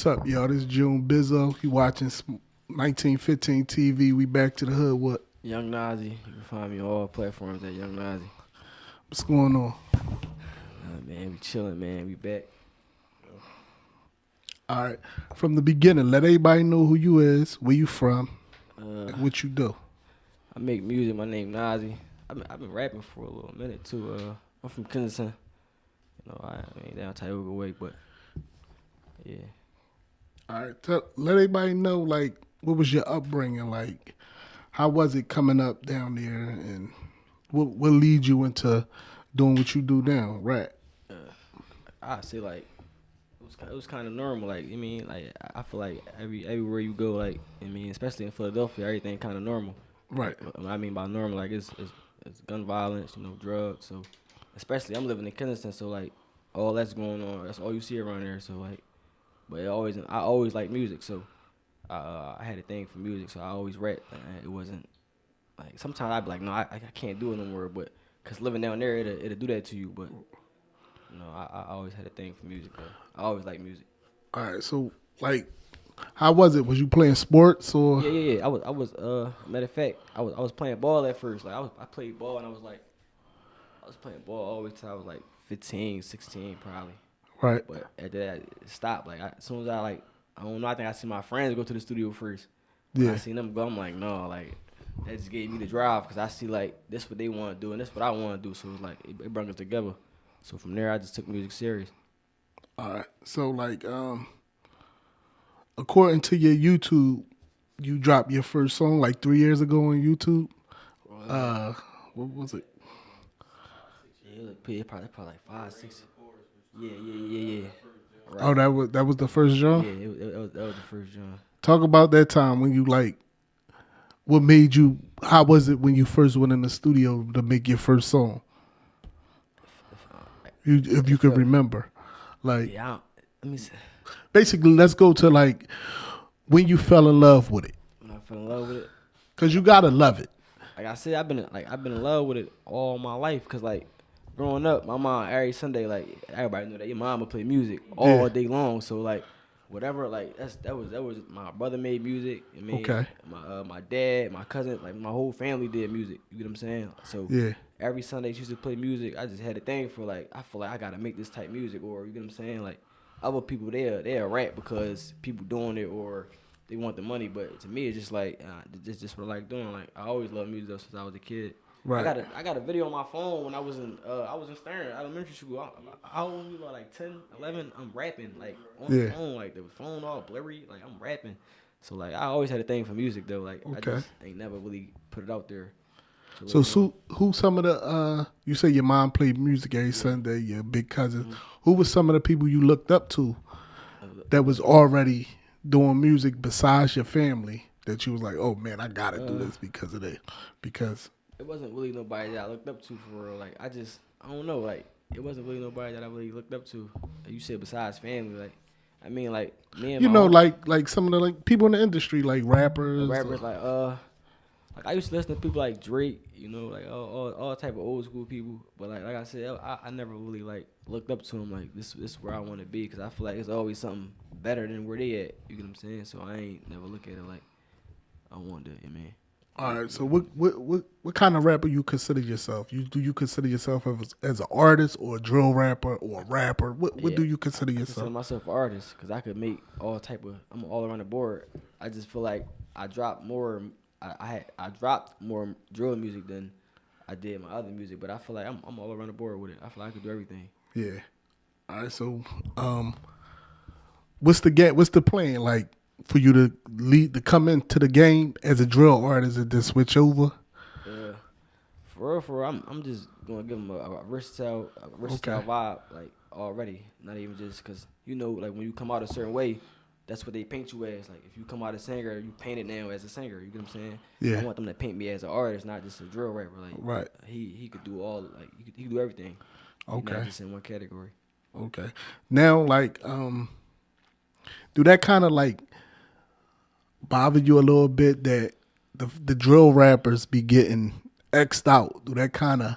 What's up, y'all? This is June Bizzo. You watching 1915 TV. We back to the hood. Young Nazi. You can find me on all platforms at Young Nazi. What's going on? Man, we chilling, man. We back. All right. From the beginning, let everybody know who you is, where you from, and what you do. I make music. My name Nazi. I've been rapping for a little minute too. I'm from Kensington. I mean down Tioga Way, but yeah. All right. Let everybody know, like, what was your upbringing like? How was it coming up down there, and what leads you into doing what you do now, rap? I say like it was kind of normal. Like I feel like everywhere you go, like especially in Philadelphia, everything kind of normal. Right. What I mean by normal, like it's gun violence, drugs. So especially I'm living in Kensington, so like all that's going on. That's all you see around there. So like, but I always like music, so I had a thing for music, so I always rap. It wasn't like sometimes I'd be like, no, I can't do it no more, but cause living down there, it'll do that to you. But I always had a thing for music, though. I always like music. All right. So, like, how was it? Was you playing sports or? Yeah. I was. Matter of fact, I was playing ball at first. Like I played ball, and I was playing ball all the way till I was like 15, 16 probably. Right. But after that, it stopped. Like as soon as I don't know. I think I see my friends go to the studio first. When I seen them go, I'm like, no, like that just gave me the drive because I see like this what they want to do and this what I want to do. So it's like it brought us together. So from there, I just took music serious. All right. So, like, according to your YouTube, you dropped your first song like 3 years ago on YouTube. What was it? Yeah, probably like 5, 6. Yeah. Right. Oh, that was the first genre. Yeah, that was the first genre. Talk about that time when you like. What made you? How was it when you first went in the studio to make your first song? If you can remember, like. Yeah, let me see. Basically, let's go to like when you fell in love with it. When I fell in love with it, cause you gotta love it. Like I said, I've been in love with it all my life. Cause like growing up, my mom every Sunday, like everybody knew that your mom would play music all day long. So like whatever, like that was my brother made music. Okay. My dad, my cousin, like my whole family did music. You get what I'm saying? So yeah. Every Sunday she used to play music. I just had a thing for like I feel like I gotta make this type music, or you get what I'm saying? Like other people they'll rap because people doing it or they want the money, but to me it's just like it's just what I like doing. Like I always loved music though since I was a kid. Right. I got a video on my phone when I was in Stern elementary school. I was about like 10, 11. I'm rapping like on the phone, like the phone all blurry, like I'm rapping. So like I always had a thing for music though. Like I just ain't never really put it out there. So who some of the you say your mom played music every Sunday, your big cousins. Mm-hmm. Who was some of the people you looked up to that was already doing music besides your family that you was like, oh man, I gotta do this because of that? Because it wasn't really nobody that I looked up to for real. Like I don't know, like it wasn't really nobody that I really looked up to. Like you said besides family, like I mean like me and like some of the like people in the industry, like rappers. Like I used to listen to people like Drake, like all type of old school people. But like I said, I never really like looked up to them like this is where I want to be because I feel like it's always something better than where they at. You get what I'm saying? So I ain't never look at it like I want that, man. All right. So what kind of rapper you consider yourself? Do you consider yourself as an artist or a drill rapper or a rapper? What do you consider yourself? I consider myself an artist because I could make I'm all around the board. I just feel like I dropped more. I dropped more drill music than I did my other music, but I feel like I'm all around the board with it. I feel like I could do everything. Yeah. All right. So, what's the plan like for you to come into the game as a drill artist and then switch over? For real, I'm just gonna give them a versatile vibe like already. Not even just because like when you come out a certain way. That's what they paint you as. Like, if you come out a singer, you paint it now as a singer. You get what I'm saying? Yeah. I want them to paint me as an artist, not just a drill rapper. Like, right. He could do all. Like, he could do everything. Okay. Not just in one category. Okay. Now, like, do that kind of like bother you a little bit that the drill rappers be getting X'd out? Do that kind of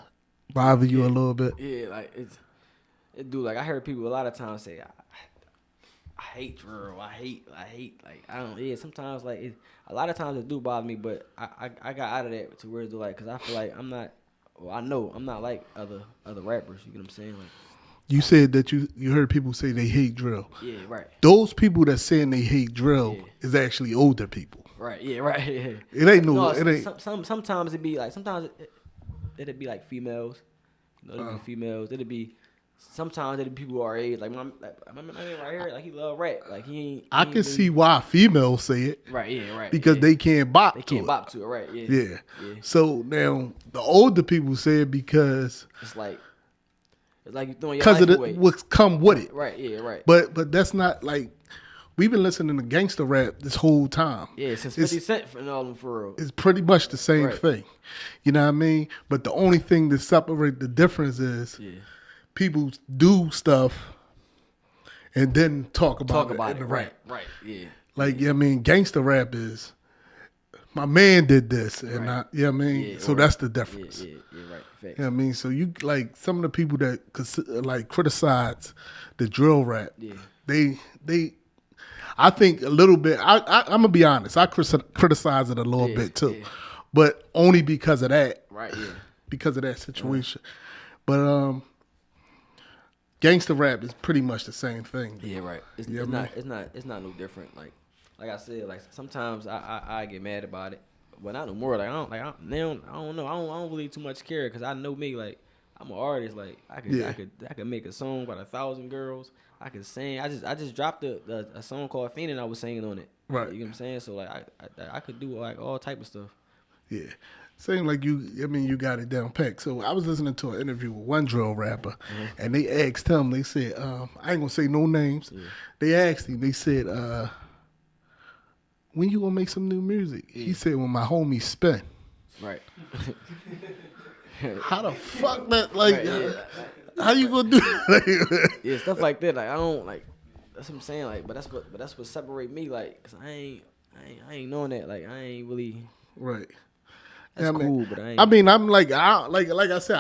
bother you a little bit? Yeah, like it do. Like I heard people a lot of times say, I hate drill. I hate like I don't. Yeah, sometimes like a lot of times it do bother me, but I got out of that to where it's like because I feel like I'm not. Well, I know I'm not like other rappers. You get what I'm saying? Like You said that you heard people say they hate drill. yeah, right. Those people that saying they hate drill Yeah. is actually older people. Right. Yeah. Right. Yeah. It ain't no. No, It ain't. sometimes it be like it'd be like females. You know, it'd be females. It'd be sometimes it'd be people our age. Like my man right here, like he love rap. Like I can see why females say it Right. Yeah. Right. because yeah. they can't bop They to can't it. bop to it. Right. Yeah. Yeah. Yeah. So now the older people say it because It's like you throwing your of life the away. what's come with it. Right. Yeah. Right. But that's not like we've been listening to gangster rap this whole time. Yeah. Since It's- 50 Cent and all them for real. It's pretty much the same Right. thing. You know what I mean? But the only thing that separate the difference is Yeah. people do stuff and then talk about Talk about in it. the Right. rap. Right. Yeah. Like, I mean, gangster rap is my man did this and Right. you know what I mean? Yeah, So or- that's the Yeah. difference. Yeah. Yeah. Right. Facts. You know what I mean? So you like some of the people that like criticize the drill rap. Yeah. They I think a little bit. I'm gonna be honest. I criticize it a little Yeah, bit too, yeah. but only because of that. Right. Yeah. Because of that situation. But gangster rap is pretty much the same thing. Yeah, right. It's, Yeah, it's man. not it's not no different. Like I said, like sometimes I get mad about it, but not no more. Like I don't know. I don't really too much care because I know me. Like I'm an artist. Like I could make a song about 1,000 girls. I could sing. I just dropped a song called Fiend and I was singing on it. Right. You know what I'm saying? So like I could do like all type of stuff. Yeah. Same like you, I mean, you got it down packed. So I was listening to an interview with one drill rapper, and they asked him, they said, I ain't gonna say no names. Yeah. They asked him, they said, when you gonna make some new music? Yeah. He said, when my homie spin. Right. How the fuck that, like, Right, yeah. how you gonna do that? Yeah, stuff like that. Like I don't like. That's what I'm saying. Like, but that's what separate me. Like, cause I ain't knowing that. Like, I ain't really. Right. That's yeah, cool, but I ain't. I mean, I'm like I said,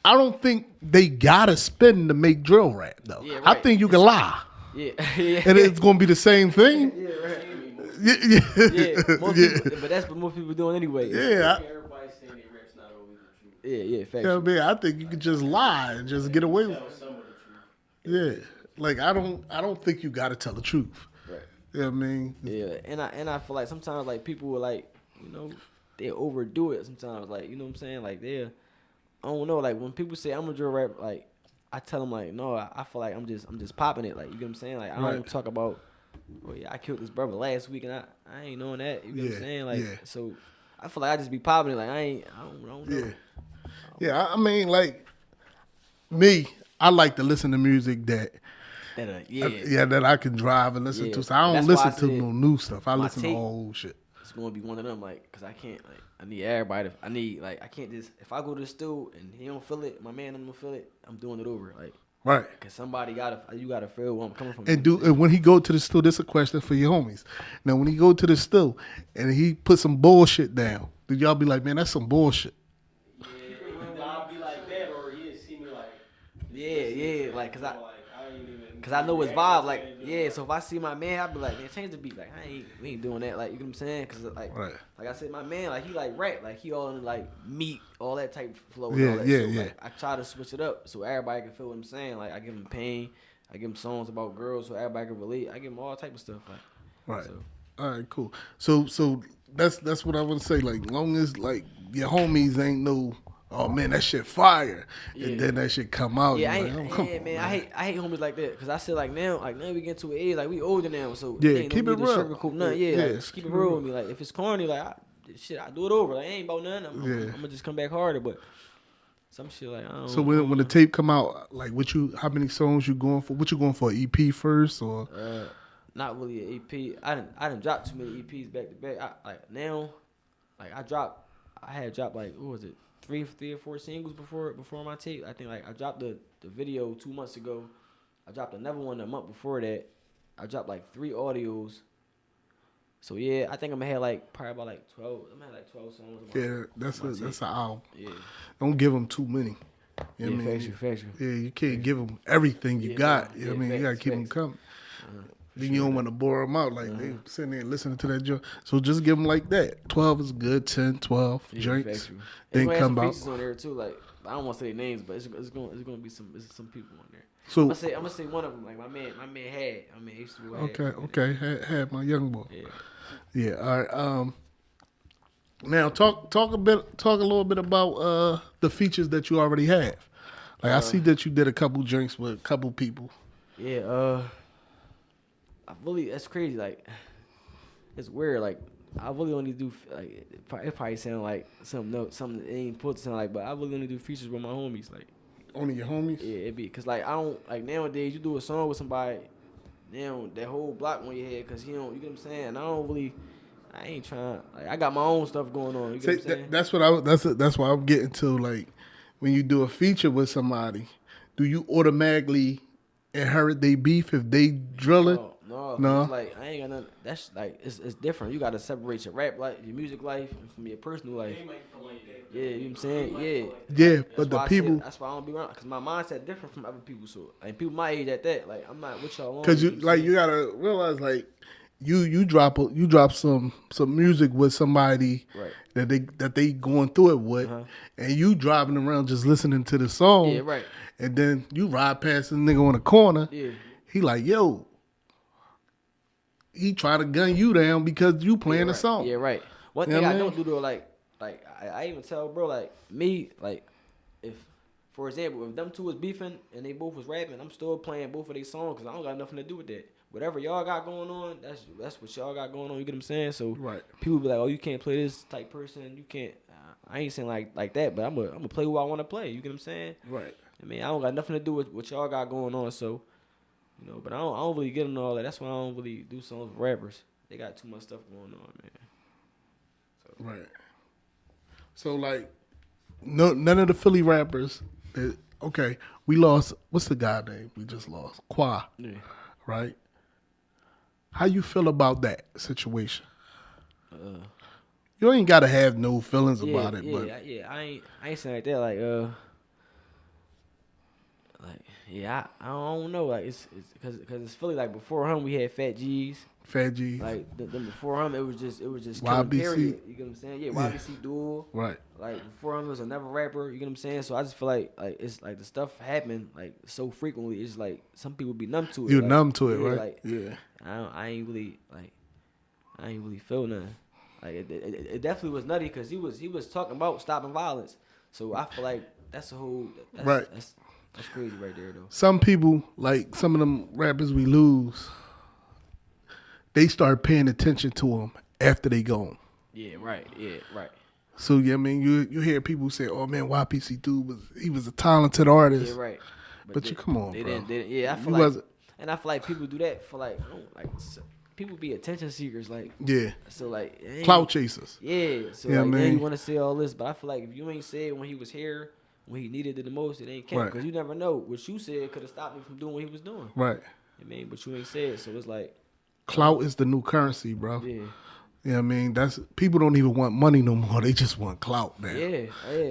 I don't think they gotta spin to make drill rap though. Yeah, I right. think you can lie, Yeah, yeah. and it's gonna be the same thing. Yeah, right. Yeah, Yeah, most people, but that's what most people doing anyway. yeah. Everybody saying they rap's not always the truth. Yeah, facts. You know what I mean? I think you could just lie and just get away with it. Some of the truth. Yeah, like I don't think you gotta tell the truth. Right. You know what I mean? Yeah, and I feel like sometimes like people will like they overdo it sometimes, like, you know what I'm saying? Like I don't know, like when people say I'm a drill rap, like I tell them like, no, I feel like I'm just popping it, like, you get what I'm saying? Like I don't Right. talk about, oh yeah, I killed this brother last week and I ain't knowing that, you get what Yeah, I'm saying? Like yeah. so I feel like I just be popping it, like I don't know. Yeah. Yeah, I mean, like me, I like to listen to music that that I can drive and listen Yeah. to. So I don't That's why listen I to said no new stuff. I my listen to tape- old shit. It's gonna be one of them, like, cause I can't, like, I need everybody. I need, like, I can't just, if I go to the stool and he don't feel it, my man don't feel it, I'm doing it over, like, Right. cause somebody you gotta feel where I'm coming from. And when he go to the store, this is a question for your homies. Now, when he go to the store and he put some bullshit down, did y'all be like, man, that's some bullshit? Yeah, I'll be like that, or he'll see me like. yeah, like, cause I ain't even. cause I know his vibe, like, yeah. So if I see my man, I be like, man, change the beat, like, we ain't doing that, like, you know what I'm saying? Cause like, Right. like I said, my man, like, he like rap, like, he all in like meat, all that type of flow. Yeah, and all that. yeah, So, yeah. Like, I try to switch it up so everybody can feel what I'm saying. Like, I give him pain, I give him songs about girls so everybody can relate. I give him all type of stuff, like, Right. So, All right, cool. So that's what I want to say. Like, long as like your homies ain't no, oh man, that shit fire, Yeah. and then that shit come out. yeah, you're like, oh, come on, man, I hate homies like that because I said like now we get to an age like we older now, so Yeah, ain't keep no it need to real. sugarcoat nothing. Yeah, Yeah, like, just keep it real with me. Like if it's corny, like I do it over. Like I ain't about nothing. I'm gonna just come back harder, but some shit like I don't. So when the tape come out, like how many songs you going for? What you going for? EP first or? Not really an EP. I didn't drop too many EPs back to back. I had dropped like what was it, three or four singles before my tape. I think like I dropped the video 2 months ago. I dropped another one a month before that. I dropped like 3 audios. So yeah, I think I'm gonna have like probably about like 12. I'm gonna have like 12 songs. Yeah, that's an album. Yeah. Don't give them too many. You know what I mean? factual. Yeah, you can't give them everything you Yeah, got. no, You know what I yeah, mean? You gotta facts, keep them facts. coming. For Then sure. you don't want to bore them out. Like, they sitting there listening to that joint. So just give them like that. 12 is good, 10, 12 Yeah, drinks. factual. Then It's gonna have come some out. features on there too. Like I don't want to say names, but it's gonna be some people on there. So, I'm gonna say one of them. Like my man H2O. okay. Had my young boy. Yeah. Yeah, all right. Now talk a little bit about the features that you already have. Like I see that you did a couple drinks with a couple people. Yeah. I really that's crazy. Like it's weird. Like I really only do like it probably sound like something it ain't supposed to sound like, but I really only do features with my homies. Like Only your homies? yeah, it be cause like I don't like nowadays you do a song with somebody, now that whole block on your head cause you get what I'm saying. I ain't trying. Like I got my own stuff going on. You get what I'm saying? That's why I'm getting to, like, when you do a feature with somebody, do you automatically inherit their beef if they drill it? No. It's like I ain't got nothing. That's like it's different. You gotta separate your rap life, your music life, from your personal life. Yeah, you know what I'm saying? Yeah. Yeah, That's but the why I people, said, that's why I don't be around, cause my mindset different from other people. So like people my age at that, like I'm not with y'all on. because know you what I'm like saying? you gotta realize, like, you drop some music with somebody Right. that they going through it with, and you driving around just listening to the song. Yeah, right. And then you ride past this nigga on the corner. Yeah. He like, yo, he try to gun you down because you playing the right. song. Yeah, right. One You know thing what I I don't do though, like I even tell bro, like me, like if for example, if them two was beefing and they both was rapping, I'm still playing both of their songs because I don't got nothing to do with that. Whatever y'all got going on, that's what y'all got going on. You get what I'm saying? So Right. people be like, oh, you can't play this type person. You can't. I ain't saying like that, but I'm gonna play who I want to play. You get what I'm saying? Right. I mean, I don't got nothing to do with what y'all got going on. So, but I don't really get into all that. That's why I don't really do songs with rappers. They got too much stuff going on, man. Right. So, like, none of the Philly rappers. Okay, we lost. What's the guy name we just lost? Qua. Yeah. Right. How you feel about that situation? You ain't gotta have no feelings about it, but I ain't saying like that. I don't know. Like it's because it's Philly. Like before him, we had Fat G's. Fat G's. Like then before him, it was just YBC. period. You get what I'm saying? Yeah, YBC Duel. Right. Like before him, there was another rapper. You get what I'm saying? So I just feel like it's like the stuff happened like so frequently. It's like some people be numb to it. You're like, numb to it, yeah, right? Like, Yeah. I ain't really feel nothing. Like it definitely was nutty because he was talking about stopping violence. So I feel like that's Right. That's crazy right there though. Some people, like some of them rappers we lose, they start paying attention to them after they gone. Yeah, right. Yeah, right. So yeah, I mean, you hear people say, "Oh man, YPC dude was a talented artist." Yeah, right. But you come on, they bro. Didn't, yeah, I feel You like, wasn't- and I feel like people do that for people be attention seekers, like Yeah, so like clout chasers. Yeah, so Yeah, like man. then you want to say all this, but I feel like if you ain't said when he was here, when he needed it the most, it ain't count Right. because you never know what you said could have stopped me from doing what he was doing. Right. I mean, but you ain't said, so it's like Clout is the new currency, bro. yeah, Yeah, I mean, that's people don't even want money no more. They just want clout now. yeah.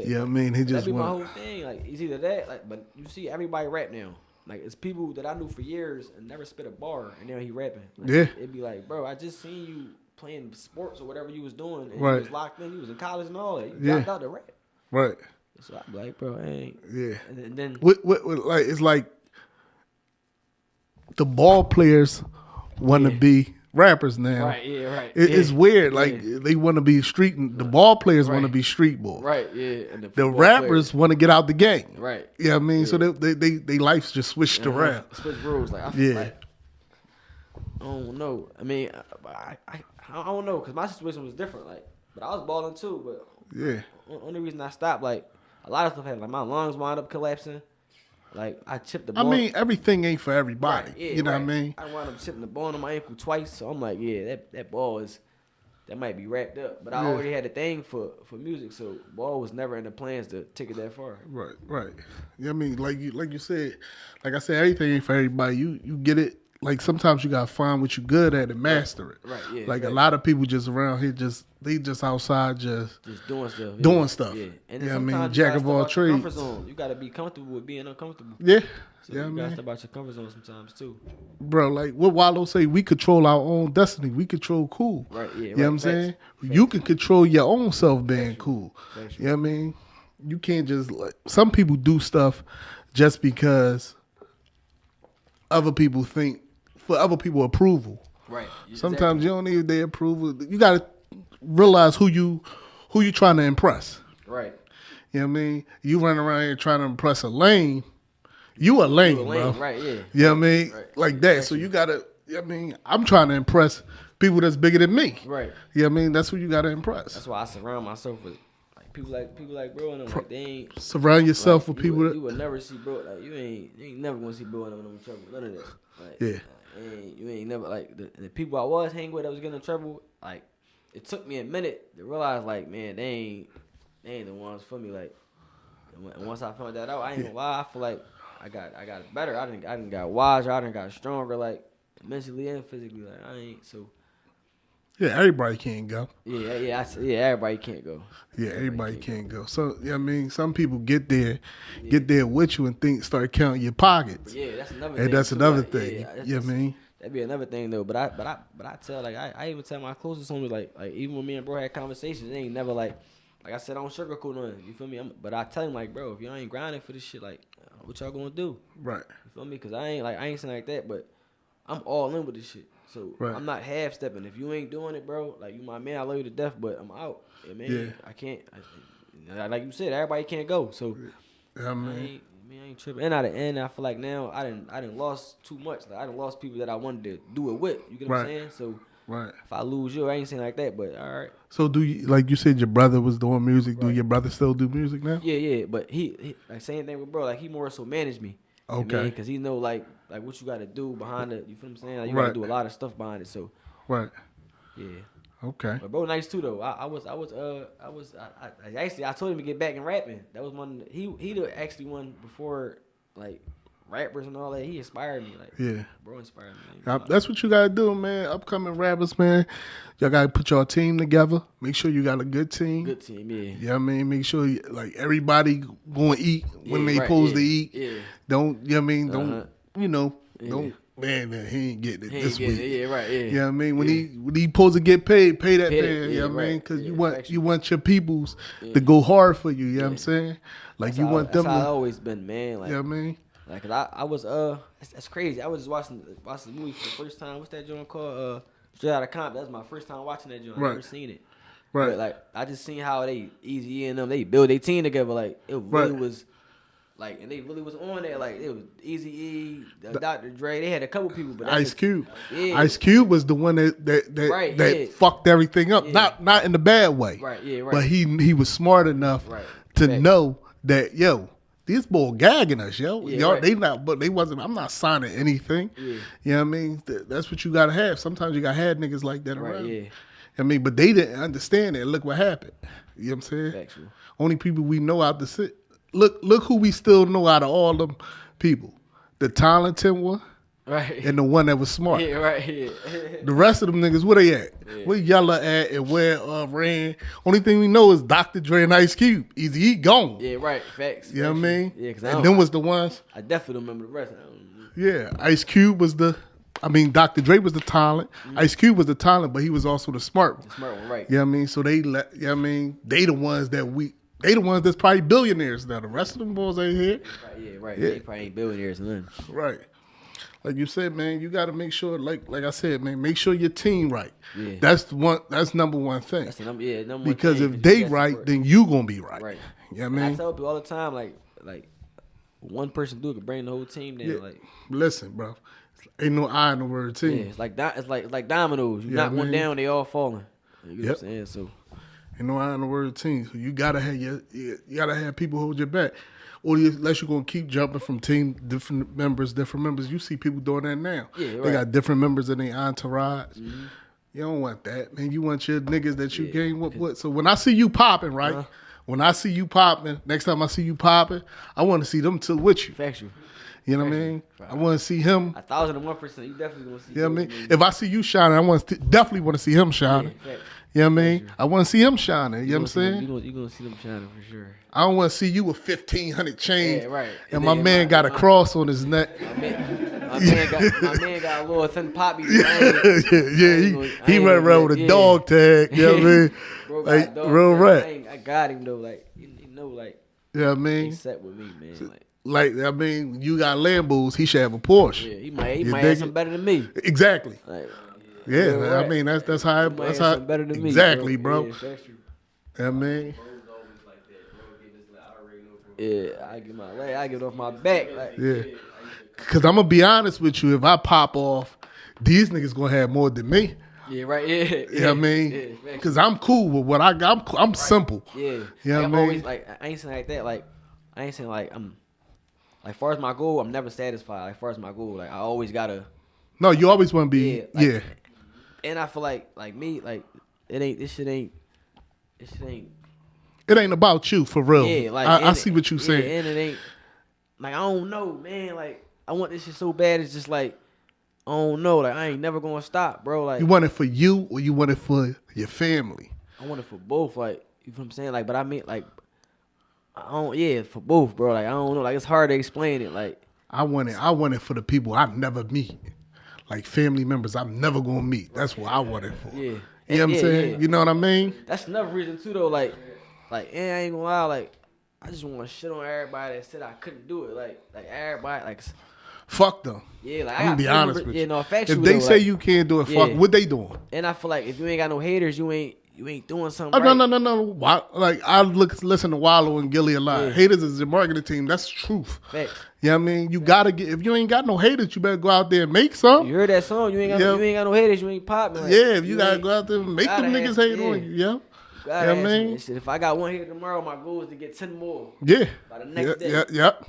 Yeah, I mean, they just That'd be my want. whole thing. Like it's either that, like, but you see everybody rap now. Like it's people that I knew for years and never spit a bar, and now he rapping. Like, Yeah. It'd be like, bro, I just seen you playing sports or whatever you was doing, and Right. you was locked in. You was in college and all that. You Yeah. dropped out to rap. Right. So I'm like, bro, I ain't. Yeah. And then What like it's like the ball players want to Yeah. be rappers now. right, yeah, right. It's yeah, weird. Like yeah. they want to be street. The ball players want to Right. be street boys. Right, yeah. And The football rappers want to get out the game. players. Right. Yeah, you know what I mean, so they lives just switched around. Switch rules. Like I feel Yeah. like I don't know. I mean, I don't know because my situation was different. Like, but I was balling too. But Yeah, only reason I stopped, like, a lot of stuff happened. Like my lungs wound up collapsing. Like I chipped the I bone. mean everything ain't for everybody. Right, yeah, you know right. what I mean? I wound up chipping the bone on my ankle twice. So I'm like, yeah, that ball that might be wrapped up. But I Yeah. already had a thing for music, so ball was never in the plans to take it that far. Right. Yeah, I mean, like you said, like I said, everything ain't for everybody. You get it like sometimes you gotta find what you good at and master it. Right, yeah, Like a facts. lot of people just around here they just outside Just doing stuff. Yeah. doing stuff. Yeah. And You then know what I mean? sometimes you Jack gotta of step all out your comfort trades. zone. You gotta be comfortable with being uncomfortable. Yeah. So Yeah, you gotta man. step out your comfort zone sometimes too. Bro, like what Wallow say, we control our own destiny. We control cool. Right, yeah, You know right, what I'm facts. saying? You can control your own self being cool. Facts. You know what I mean? You can't just like some people do stuff just because other people think for other people approval. Right. Sometimes you don't need their approval. You gotta realize who you trying to impress. Right. You know what I mean? You run around here trying to impress a lame, you a lame, You a bro. lame, right, yeah. You know what I mean? Right. Like that. So you gotta, I mean, I'm trying to impress people that's bigger than me. Right. You know what I mean? That's who you gotta impress. That's why I surround myself with like people like bro and them. Like they ain't Surround yourself like, with people you would never see bro. Like you ain't never gonna see bro and them in trouble. None of that. Like, Yeah. You ain't never like the people I was hanging with that was getting in trouble. Like it took me a minute to realize like man they ain't the ones for me. Like and once I found that out, I ain't gonna lie. I feel like I got better. I didn't got wiser. I didn't got stronger. Like mentally and physically. Like I ain't so. Yeah, everybody can't go. Yeah. Everybody can't go. Yeah, everybody can't go. So, you know what I mean? Some people get there with you and start counting your pockets. Yeah, that's another And thing. that's too. another Like, thing. You know what I mean? That'd be another thing though. But I tell like I even tell my closest homies like even when me and bro had conversations, they ain't never like I said I don't sugarcoat nothing. You feel me? But I tell him like bro, if y'all ain't grinding for this shit, like what y'all gonna do? Right. You feel me? Cause I ain't saying like that, but I'm all in with this shit. So Right. I'm not half stepping. If you ain't doing it, bro, like you my man, I love you to death, but I'm out. Yeah, man, Yeah. I can't. Like you said, everybody can't go. So. You know what I mean? I ain't tripping. And at the end, I feel like now I didn't lost too much. Like I done lost people that I wanted to do it with. You get what I'm Right. saying? So Right. if I lose you, I ain't saying like that. But all right. So do you, like you said, your brother was doing music. Do your brother still do music now? Yeah. But he like same thing with bro. Like he more so managed me. Okay. Because he know like what you got to do behind it. You feel what I'm saying? Like, you Right. got to do a lot of stuff behind it. So Right. yeah. Okay. But bro, nice too though. I actually I told him to get back in rapping. That was one. He the actually one before like rappers and all that. He inspired me. Like Yeah. bro inspired me. That's what you gotta do, man. Upcoming rappers, man. Y'all gotta put your team together. Make sure you got a good team. Good team, yeah. You know what I mean? Make sure like everybody going to eat when Yeah, they right, supposed to yeah, eat. yeah. Don't, you know what I mean? Don't, Uh-huh. don't, man, he ain't getting it He this ain't week. getting it, yeah, right, yeah. You know what I mean? When he supposed to get paid, pay that Pay it, man. You yeah, know what I mean? right, Because yeah, you want your peoples to go hard for you. You know what I'm saying? Like you want them That's how I to. always been, man. Like, You know what I mean? like 'cause I was that's crazy. I was just watching the movie for the first time. What's that joint called? Straight Outta Compton. That was my first time watching that joint. I Right. never seen it. Right. But like I just seen how they Eazy and them they build their team together. Like it really Right. was. Like and they really was on there. Like it was Eazy-E, Dr. Dre. They had a couple people, but that's Ice Cube. Yeah. Ice Cube was the one that Right, that yeah. fucked everything up. Yeah. Not in the bad way. Right, yeah, right. But he was smart enough Right. to Facts. know that these boys gagging us, yo. Yeah, Y'all, right. they not, but they wasn't. I'm not signing anything. Yeah. You know what I mean? That's what you gotta have. Sometimes you gotta have niggas like that Right, around. yeah. I mean, but they didn't understand it. Look what happened. You know what I'm saying? Factual. Only people we know out the city. Look who we still know out of all them people. The talented one Right. and the one that was smart. Yeah, right, yeah. The rest of them niggas, where they at? Yeah. Where Yella at and where ran? Only thing we know is Dr. Dre and Ice Cube. Easy gone. Yeah, right. Facts. You know what I mean? Yeah, because and them was the ones. I definitely don't remember the rest. Yeah, Ice Cube was Dr. Dre was the talent. Mm-hmm. Ice Cube was the talent, but he was also the smart one. Smart one, right. You know what I mean? So they the ones they the ones that's probably billionaires now. The rest of them boys ain't here. Right, yeah, right. Yeah. They probably ain't billionaires and nothing. Right. Like you said, man, you got to make sure, like I said, man, make sure your team right. Yeah. That's number one thing. That's the number, yeah, number one Because thing, if they you got right, support. then you gonna be right. Right. You know what And I I mean? tell people all the time, like one person do it could bring the whole team down. Yeah. Like, Listen, bro. Ain't no I in the word yeah, team. it's like dominoes. You Yeah, knock one man. down, they all falling. You know Yep. what I'm saying? So Ain't no I in the word team. So you gotta have you gotta have people hold your back. Or unless you're gonna keep jumping from team different members. You see people doing that now. Yeah, They right. got different members in their entourage. You don't want that, man. You want your niggas that you Yeah. gang with. So when I see you popping, right? Uh-huh. When I see you popping, next time I see you popping, I want to see them two with you. factual. You know what I Pressure. mean? I want to see him. 1,001%. You definitely gonna see. You know what I Dope, mean? man. If I see you shining, I want to definitely want to see him shining. Yeah, facts. You know what I mean? Pressure. I want to see him shining. You know what I'm saying? You gonna see them shining for sure. I don't want to see you with 1,500 chains. Yeah, right. And my man got a cross on his neck. My man got a little thin poppy. He run around with a dog tag. You know what I mean? Bro, Like, got a dog real tag. rap. I got him though. Like you know, like You know what I he mean? set with me, man. Like, I mean, you got Lambos, he should have a Porsche. Yeah, he might You have dig something it? better than me. Exactly. Like, Yeah, real I rap. mean, that's how, He might that's have how, something better than me. exactly, bro. Yeah, that's true. You know what I mean? Yeah, I get it off my back. Like, Yeah. Because I'm going to be honest with you, if I pop off, these niggas going to have more than me. yeah, right. Yeah, You know what I mean? Yeah, facts. Because I'm cool with what I got. I'm simple. Yeah, You know like, what I I'm mean? always like I ain't saying like that. Like I ain't saying like I'm like far as my goal, I'm never satisfied. Like far as my goal, like I always gotta. No, you always want to be, Yeah, yeah. like, And I feel like me, like this shit ain't. It ain't about you, for real. Yeah, like I and see what you yeah, saying. and it ain't like I don't know, man. Like I want this shit so bad. It's just like I don't know. Like I ain't never gonna stop, bro. Like You want it for you or you want it for your family? I want it for both. Like you know what I'm saying. Like but I mean like I don't. Yeah, for both, bro. Like I don't know. Like it's hard to explain it. Like I want it for the people I never meet. Like family members I'm never going to meet. That's what I want it for. yeah. You know what I'm Yeah, saying? yeah. You know what I mean? That's another reason too, though. Like, I ain't gonna lie. Like, I just want to shit on everybody that said I couldn't do it. Like everybody, like, Fuck them. yeah, like I'm going to be honest with you. Yeah, no, factual. If they though, say like, you can't do it, fuck Yeah. what they doing? and I feel like if you ain't got no haters, you ain't doing something. Oh, right. no. Why, like I listen to Wallow and Gilly a lot. Yeah. Haters is your marketing team. That's truth. Facts. You know what I mean? You gotta get, if you ain't got no haters, you better go out there and make some. You heard that song? You ain't got Yeah. no haters. You ain't popping. Like, Yeah, if you gotta ain't- go out there and make them gotta niggas have- hate yeah. on you. Yeah. gotta You know what I have mean? some shit. If I got one hater tomorrow, my goal is to get 10 more. Yeah. By the next day. Yep. If You know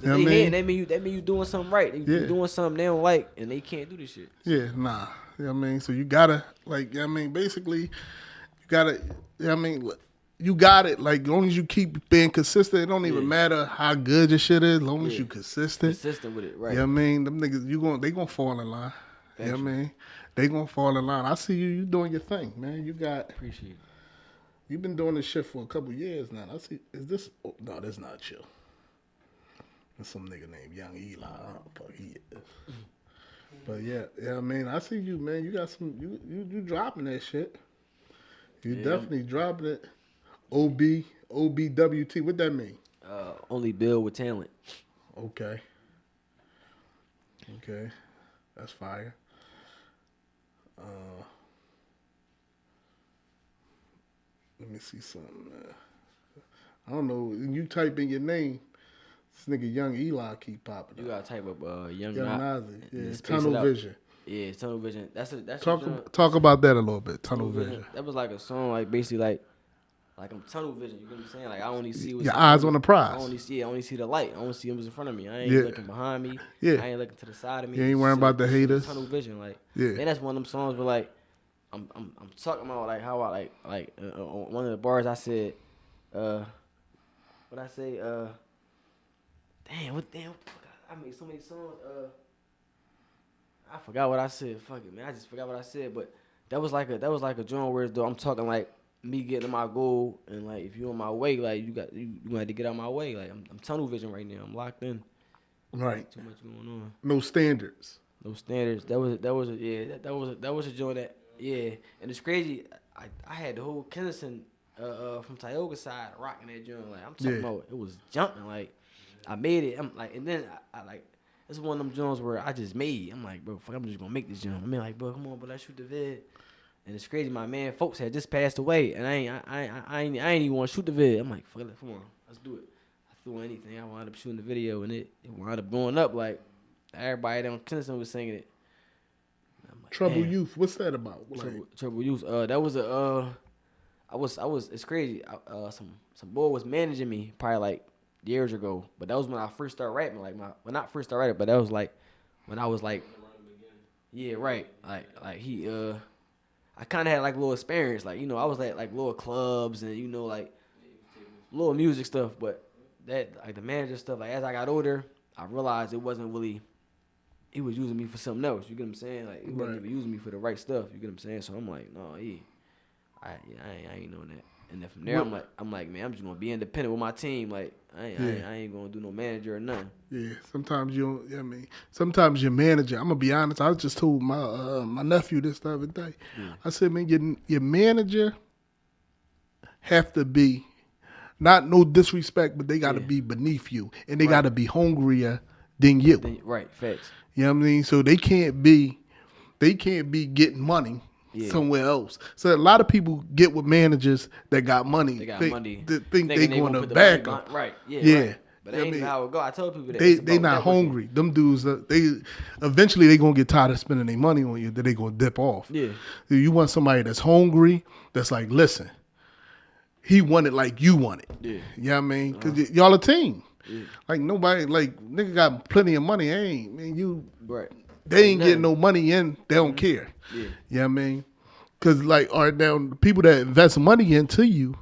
they what I mean? hating, that mean you doing something right. They Yeah. doing something they don't like, and they can't do this shit. Yeah, nah. You know what I mean? So you gotta, like, you know what I mean, basically, you gotta, you know what I mean, you got it. Like, as long as you keep being consistent, it don't even matter how good your shit is, as long as Yeah. you consistent. Consistent with it, right? You know what I mean? Them niggas, they gonna fall in line. You know what I mean? They gonna fall in line. I see you doing your thing, man. Appreciate it. You've been doing this shit for a couple years now. I see, is this, oh, no, that's not chill. There's some nigga named Young Eli. I don't know what the fuck he is. But yeah, I mean, I see you, man. You got some, you dropping that shit. You definitely dropping it. OBWT, what that mean? Only build with talent. Okay. That's fire. Let me see something. I don't know. When you type in your name, this nigga Young Eli keep popping You up. gotta type up Young Young Nas. Nazi. and Yeah, space it Tunnel out. Vision. Yeah, Tunnel Vision. That's a Talk about that a little bit. Tunnel Vision. That was like a song, like basically like I'm tunnel vision. You know what I'm saying? Like I only see what's Your in eyes front on of the me. prize. I only see the light. I only see what's in front of me. I ain't Yeah. looking behind me. Yeah. I ain't looking to the side of me. You ain't worrying about the It's haters. Tunnel vision, like Yeah. And that's one of them songs where like I'm talking about like how I like one of the bars I said, what I say, damn, I made so many songs. I forgot what I said. Fuck it, man. I just forgot what I said. But that was like a joint where though I'm talking like me getting to my goal and like if you on my way, like you had to get out my way. Like I'm tunnel vision right now. I'm locked in. Right. Too much going on. No standards. No standards. That was a joint that And it's crazy. I had the whole Kennison from Tioga side rocking that joint. Like I'm talking about, it was jumping. Like I made it. I'm like, and then I like. It's one of them joints where I just made. I'm like, bro, fuck, I'm just gonna make this joint. I mean, like, bro, come on, but let's shoot the vid. And it's crazy. My man, folks had just passed away, and I ain't even want to shoot the vid. I'm like, fuck it, come on, let's do it. I threw anything. I wound up shooting the video, and it wound up going up. Like everybody down Kennison was singing it. I'm like, Trouble damn. Youth. What's that about? Like, Trouble Youth. That was I was. It's crazy. Some boy was managing me probably like years ago, but that was when I first started rapping. Like not first started rapping, but that was like when I was like, yeah, right. Like he I kind of had like a little experience. Like I was at like little clubs and like little music stuff. But that like the manager stuff. Like as I got older, I realized it wasn't really. He was using me for something else. You get what I'm saying? Like he wasn't Right. even using me for the right stuff. You get what I'm saying? So I'm like, no, I ain't knowing that. And then from there, I'm like, man, I'm just gonna be independent with my team. Like I ain't gonna do no manager or nothing. Yeah, sometimes you don't. I mean, sometimes your manager. I'm gonna be honest. I just told my nephew this the other day. I said, man, your manager have to be not no disrespect, but they got to be beneath you, and they got to be hungrier than you. Right, facts. You know what I mean? So they can't be getting money somewhere else. So a lot of people get with managers that got money. They got think, money. Think they Thinking going to put the back money them. Right, yeah. Yeah. Right. But that ain't even how it go. I told people that They not hungry. Them dudes, they eventually they gonna get tired of spending their money on you. Then they gonna dip off. Yeah. You want somebody that's hungry. That's like, listen, he want it like you want it. Yeah. You know what I mean? Because y'all a team. Yeah. Like nobody, like nigga got plenty of money. Ain't man, you. Right. They ain't getting no money in. They don't care. Yeah. You know what I mean? Because like, all right, now the people that invest money into you,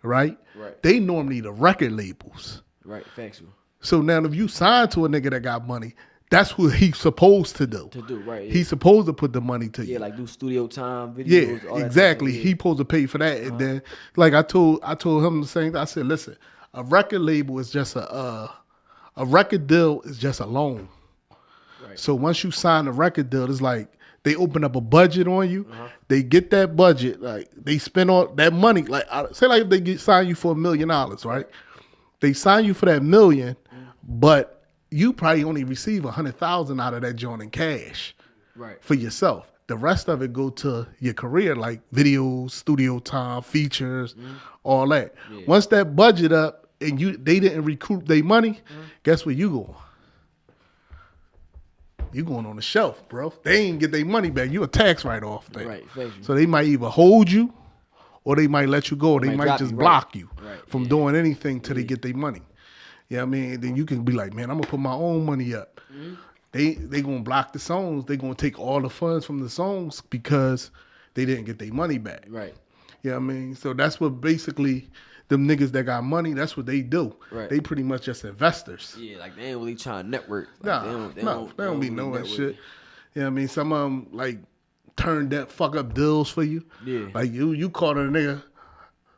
right? Right. They normally the record labels. Right. Factual. So now if you sign to a nigga that got money, that's what he's supposed to do. Right. Yeah. He's supposed to put the money to you. Yeah, like do studio time videos. Yeah, all that exactly. stuff. He supposed to pay for that, and then like I told him the same thing. I said, listen, a record label is just a record deal is just a loan. Right. So once you sign a record deal, it's like they open up a budget on you. They get that budget, like they spend all that money. Like say, like if they sign you for $1 million, right? They sign you for that $1 million, but you probably only receive 100,000 out of that joint in cash, Right. for yourself. The rest of it go to your career, like videos, studio time, features, all that. Yeah. Once that budget up and they didn't recoup their money, guess where you going? You going on the shelf, bro. They ain't get their money back. You a tax write-off thing. Right. Factual. So they might either hold you or they might let you go. Or they might might drop just you, block you Right. from doing anything till they get their money. You know what I mean? Then you can be like, man, I'm going to put my own money up. They going to block the songs. They going to take all the funds from the songs because they didn't get their money back. Right. You know what I mean? So that's what basically them niggas that got money, that's what they do. Right. They pretty much just investors. Yeah, like they ain't really trying to network. Like, Nah, they they don't be really knowing network. shit. You know what I mean? Some of them like turn that fuck up deals for you. Yeah. Like you call a nigga,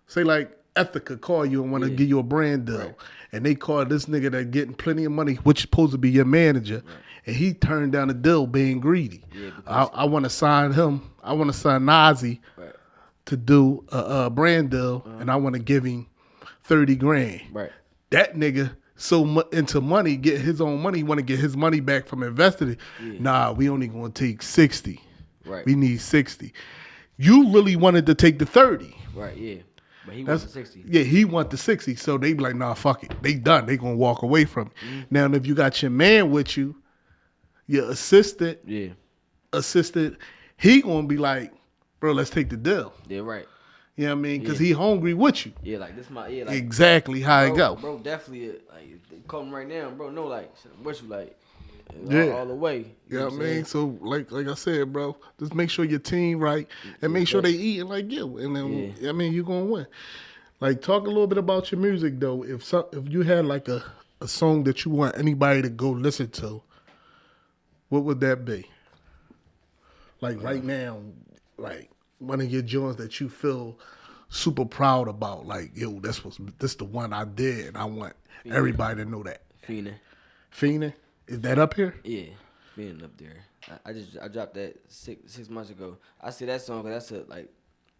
say like Ethica call you and want to give you a brand deal. Right. And they call this nigga that getting plenty of money, which is supposed to be your manager. Right. And he turned down the deal being greedy. Yeah, I want to sign him. I want to sign Nazi Right. to do a brand deal, and I want to give him 30 grand. Right. That nigga so into money, get his own money, want to get his money back from invested. Nah, we only going to take 60. Right. We need 60. You really wanted to take the 30. Right. Yeah. But he wants the 60. Yeah, he want the 60. So they be like, nah, fuck it. They done. They going to walk away from it. Now, if you got your man with you, your assistant, Yeah. he going to be like, bro, let's take the deal. Yeah. Right. You know what I mean? Because he hungry with you. Yeah. Like this, my like Exactly how it go. Bro, definitely like call him right now, bro. No, like what you like, Yeah. all the way. You know what I I'm mean? saying? So like I said, bro, just make sure your team right and make sure they eating like you. And then I mean you gonna win. Like talk a little bit about your music though. If you had like a song that you want anybody to go listen to, what would that be? Like right now, like one of your joints that you feel super proud about, like, yo, this the one I did and I want everybody to know that. Fiendin'. Is that up here? Yeah, Fiendin' up there. I dropped that six months ago. I see that song 'cause that's like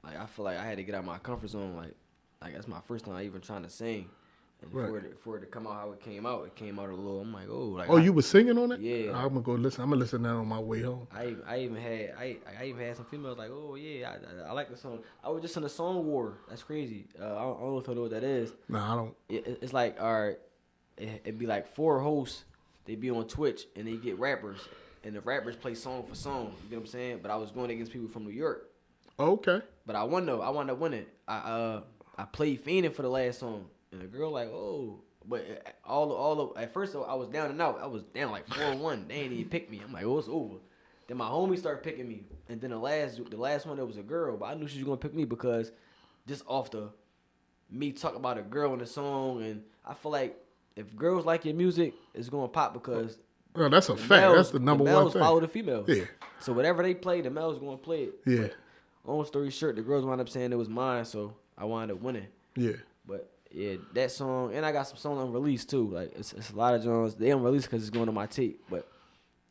I feel like I had to get out of my comfort zone. Like that's my first time even trying to sing. And for it to come out how it came out a little. I'm like, oh, like. Oh, you was singing on it? Yeah. I'm gonna go listen. I'm gonna listen to that on my way home. I even had some females like, oh yeah, I like the song. I was just in a song war. That's crazy. I don't know if I know what that is. Nah, I don't. It's like, all right, it'd be like 4 hosts. They be on Twitch and they get rappers, and the rappers play song for song. You get what I'm saying? But I was going against people from New York. Okay. But I won though. I wound up winning. I played Fiendin' for the last song, and the girl like, oh. But at first I was down and out. I was down like 4-1. They ain't even pick me. I'm like, oh, it's over. Then my homie started picking me, and then the last one there was a girl, but I knew she was gonna pick me because just off me talk about a girl in the song, and I feel like if girls like your music, it's gonna pop because Oh, that's a the fact. males, That's the number the one males thing. follow the females. Yeah. So whatever they play, the males gonna play it. Yeah. Long story short, the girls wound up saying it was mine, so I wound up winning. Yeah. But yeah, that song, and I got some songs unreleased too. Like it's a lot of songs they unreleased because it's going on my tape. But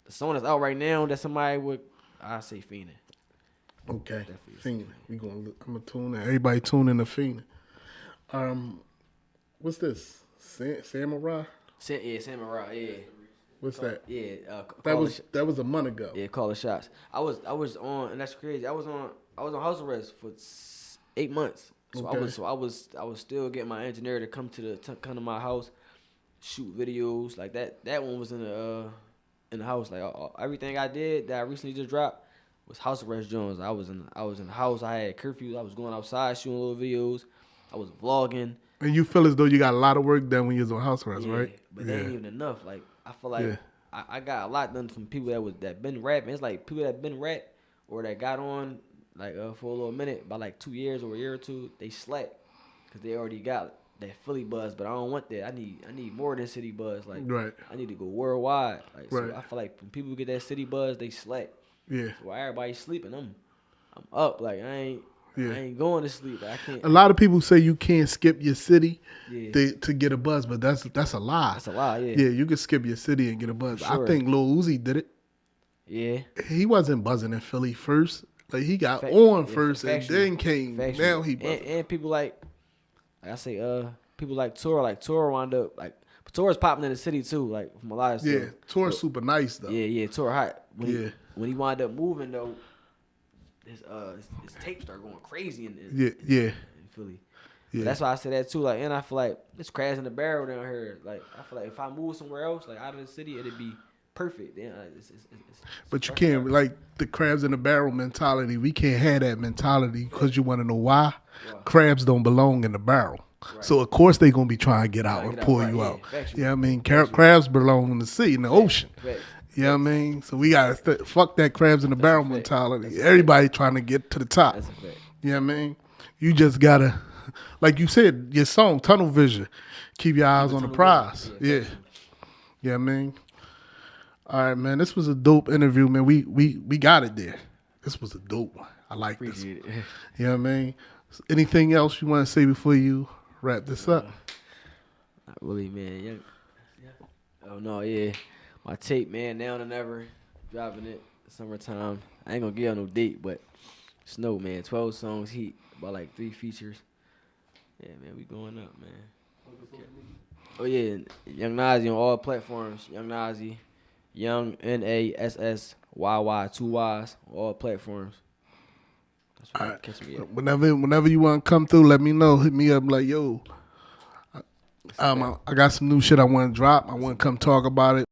the song that's out right now that somebody would, I say Fiendin'. Okay. Definitely. Fiendin'. I'm gonna tune in. Everybody tune in to Fiendin'. What's this? Samurai? Samurai, yeah. What's that? Yeah, That was a month ago. yeah, call the shots. I was on, and that's crazy. I was on house arrest for 8 months. So Okay. I was still getting my engineer to come to my house, shoot videos like that. That one was in the house. Like everything I did that I recently just dropped was house arrest Jones. I was in the house. I had curfew. I was going outside shooting little videos. I was vlogging. And you feel as though you got a lot of work done when you was on house arrest, Yeah, right? but that ain't even enough. Like I feel like Yeah. I got a lot done from people that been rapping. It's like people that been rap or that got on like for a little minute, by like 2 years or a year or two, they slack because they already got that Philly buzz. But I don't want that. I need more than city buzz. Like Right. I need to go worldwide. Like Right. so, I feel like when people get that city buzz, they slack. Yeah. So while everybody's sleeping, I'm up. Like I ain't going to sleep. Like, I can't. A lot of people say you can't skip your city Yeah. to get a buzz, but that's a lie. That's a lie. Yeah. Yeah, you can skip your city and get a buzz. For sure. I think Lil Uzi did it. Yeah. He wasn't buzzing in Philly first. Like he got Fact- on yeah, first and factual. then came. Factual. Now he buzzing. and people like I say, people like Tor wound up like Tor's popping in the city too, like from a lot of stuff. Yeah, Tor's super nice though. Yeah, Tor hot. Yeah. When he wound up moving though, his tape started going crazy in Yeah. Philly. Yeah. But that's why I say that too. Like, and I feel like it's crashing the barrel down here. Like, I feel like if I move somewhere else, like out of the city, it'd be perfect. Then it's But you can't, like the crabs in the barrel mentality. We can't have that mentality because you want to know why? Why? Crabs don't belong in the barrel. Right. So of course they gonna be trying to get out Trying and to get pull out, you right, out. yeah, factual. Yeah, I mean crabs belong in the sea, in the ocean. Facts. You know what I mean? So we gotta fuck that crabs in the barrel fact. mentality. That's a Everybody trying to get to the top. That's a fact. You know what I mean? You just gotta, like you said, your song Tunnel Vision. Keep your eyes on the tunnel prize. vision. Yeah. Yeah, Yeah, I mean. All right, man. This was a dope interview, man. We got it there. This was a dope one. I like this. Appreciate it. You know what I mean? Anything else you want to say before you wrap this up? Not really, man. Yeah. Oh no, yeah. My tape, man, now than ever. Dropping it. Summertime. I ain't gonna give y'all no date, but Snow, man. 12 songs, heat, about like 3 features. Yeah, man, we going up, man. Oh yeah, Young Nazi on all platforms. Young Nazi, Young NASSYY 2 Ys on all platforms. That's what All right. catch me up. Whenever you want to come through, let me know. Hit me up like, yo, I got some new shit I want to drop. I want to come talk about it.